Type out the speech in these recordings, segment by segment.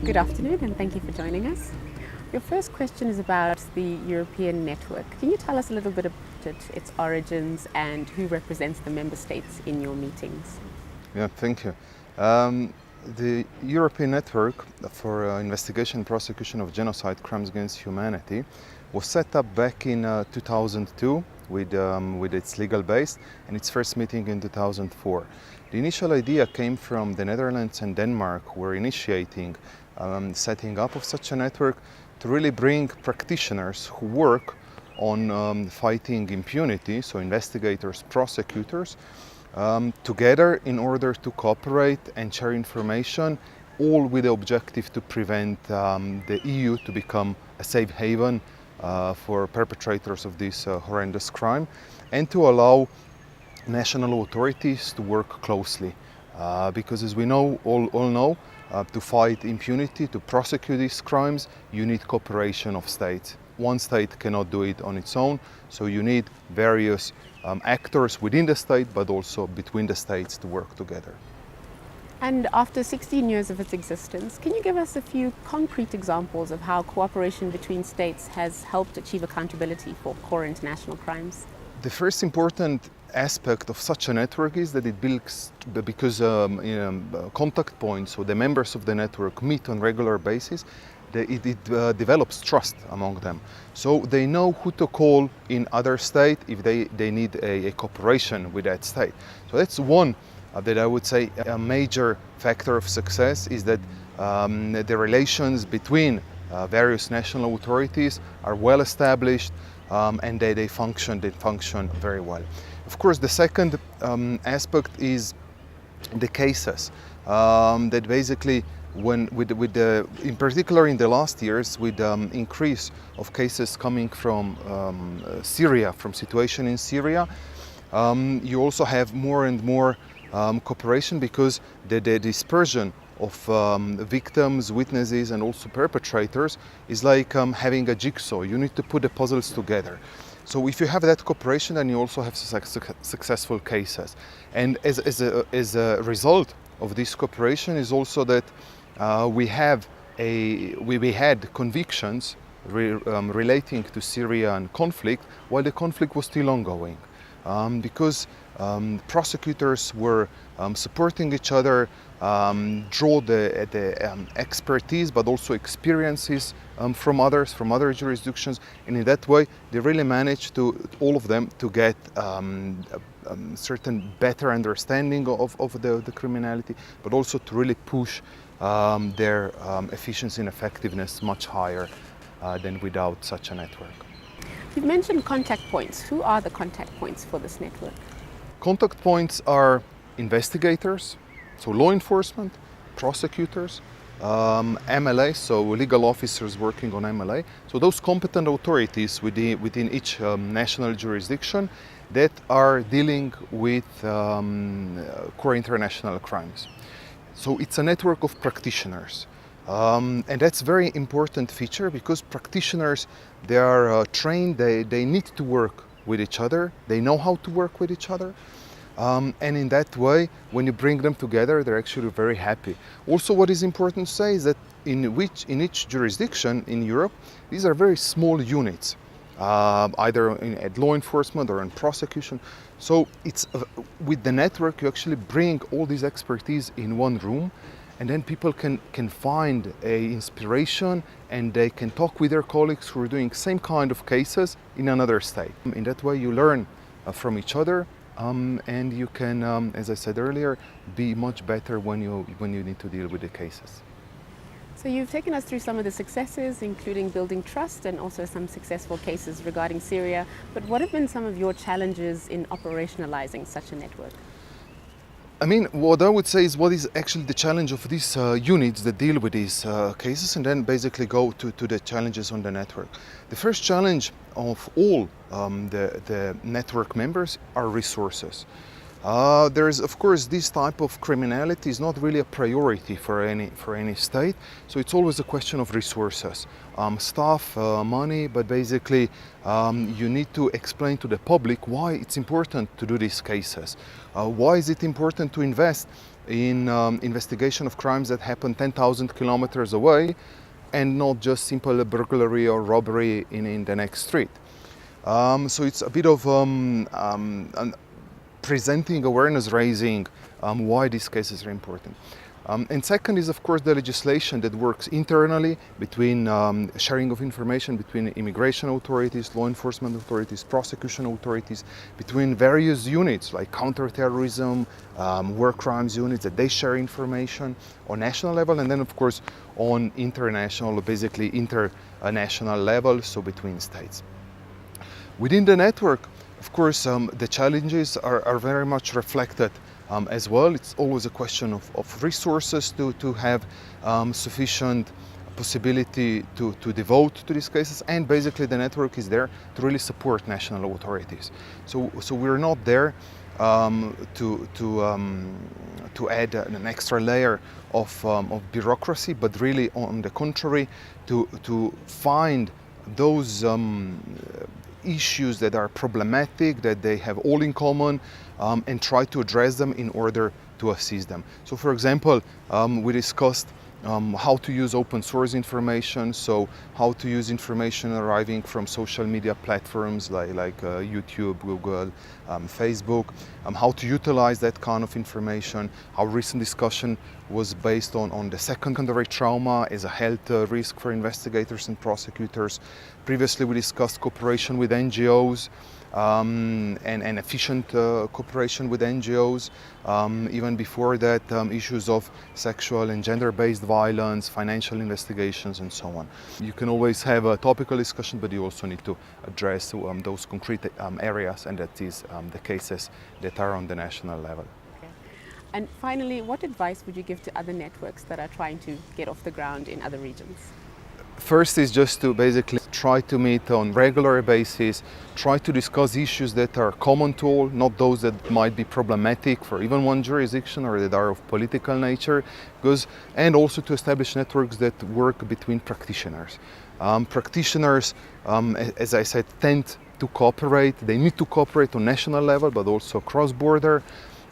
Good afternoon and thank you for joining us. Your first question is about the European network. Can you tell us a little bit about it, its origins and who represents the member states in your meetings? Yeah, thank you. The European Network for Investigation and Prosecution of Genocide, Crimes Against Humanity was set up back in 2002 with its legal base, and its first meeting in 2004. The initial idea came from the Netherlands and Denmark, who were initiating setting up of such a network to really bring practitioners who work on fighting impunity, so investigators, prosecutors, together in order to cooperate and share information, all with the objective to prevent the EU to become a safe haven for perpetrators of this horrendous crime, and to allow national authorities to work closely. Because as we know, all know, to fight impunity, to prosecute these crimes, you need cooperation of states. One state cannot do it on its own, so you need various actors within the state, but also between the states to work together. And after 16 years of its existence, can you give us a few concrete examples of how cooperation between states has helped achieve accountability for core international crimes? The first important aspect of such a network is that it builds, because contact points, so the members of the network meet on regular basis, it develops trust among them. So they know who to call in other state if they need a cooperation with that state. So that's one that I would say a major factor of success, is that the relations between various national authorities are well established, and they function very well. Of course, the second aspect is the cases that basically, in particular in the last years, with increase of cases coming from Syria, from situation in Syria, you also have more and more cooperation, because the dispersion of victims, witnesses, and also perpetrators is like having a jigsaw. You need to put the puzzles together. So if you have that cooperation, then you also have successful cases. And as a result of this cooperation is also that we had convictions relating to Syrian conflict while the conflict was still ongoing, because prosecutors were supporting each other, draw the expertise but also experiences from other jurisdictions, and in that way they really managed to, all of them, to get certain better understanding of the criminality, but also to really push their efficiency and effectiveness much higher than without such a network. You've mentioned contact points. Who are the contact points for this network? Contact points are investigators, so law enforcement, prosecutors, MLA, so legal officers working on MLA. So those competent authorities within each national jurisdiction that are dealing with core international crimes. So it's a network of practitioners. And that's a very important feature, because practitioners, they are trained, they need to work with each other, they know how to work with each other. And in that way, when you bring them together, they're actually very happy. Also, what is important to say is that in each jurisdiction in Europe, these are very small units, either at law enforcement or in prosecution. So it's with the network, you actually bring all this expertise in one room, and then people can find a inspiration, and they can talk with their colleagues who are doing same kind of cases in another state. In that way, you learn from each other. And you can, as I said earlier, be much better when you need to deal with the cases. So you've taken us through some of the successes, including building trust and also some successful cases regarding Syria. But what have been some of your challenges in operationalizing such a network? I mean, what I would say is what is actually the challenge of these units that deal with these cases, and then basically go to the challenges on the network. The first challenge of all the network members are resources. There's, of course, this type of criminality is not really a priority for any state. So it's always a question of resources, staff, money. But basically, you need to explain to the public why it's important to do these cases. Why is it important to invest in investigation of crimes that happen 10,000 kilometers away, and not just simple burglary or robbery in the next street? So it's a bit of presenting awareness raising why these cases are important. And second is, of course, the legislation that works internally between sharing of information between immigration authorities, law enforcement authorities, prosecution authorities, between various units like counterterrorism, war crimes units, that they share information on national level, and then of course on international, basically international level, so between states. Within the network, of course, the challenges are very much reflected as well. It's always a question of resources to have sufficient possibility to devote to these cases, and basically the network is there to really support national authorities. So we're not there to add an extra layer of bureaucracy, but really on the contrary, to find those issues that are problematic, that they have all in common, and try to address them in order to assist them. So for example, we discussed how to use open source information, so how to use information arriving from social media platforms like YouTube, Google, Facebook, how to utilize that kind of information. Our recent discussion was based on the secondary trauma as a health risk for investigators and prosecutors. Previously we discussed cooperation with NGOs, and efficient cooperation with NGOs. Even before that, issues of sexual and gender-based violence, financial investigations, and so on. You can always have a topical discussion, but you also need to address those concrete areas, and that is the cases that are on the national level. Okay. And finally, what advice would you give to other networks that are trying to get off the ground in other regions? First is just to basically try to meet on regular basis, try to discuss issues that are common to all, not those that might be problematic for even one jurisdiction or that are of political nature, and also to establish networks that work between practitioners. Practitioners, as I said, tend to cooperate. They need to cooperate on national level, but also cross-border.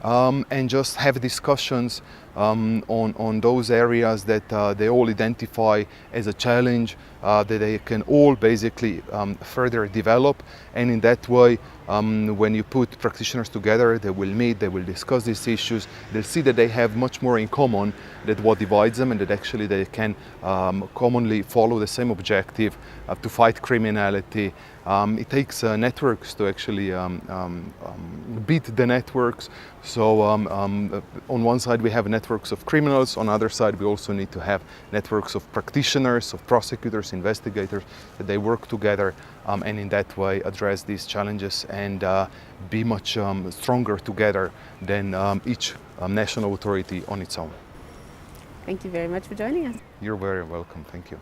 And just have discussions on those areas that they all identify as a challenge, that they can all basically further develop. And in that way, when you put practitioners together, they will meet, they will discuss these issues, they'll see that they have much more in common than what divides them, and that actually they can commonly follow the same objective to fight criminality. It takes networks to actually beat the networks. So on one side we have networks of criminals, on the other side we also need to have networks of practitioners, of prosecutors, investigators, that they work together and in that way address these challenges and be much stronger together than each national authority on its own. Thank you very much for joining us. You're very welcome. Thank you.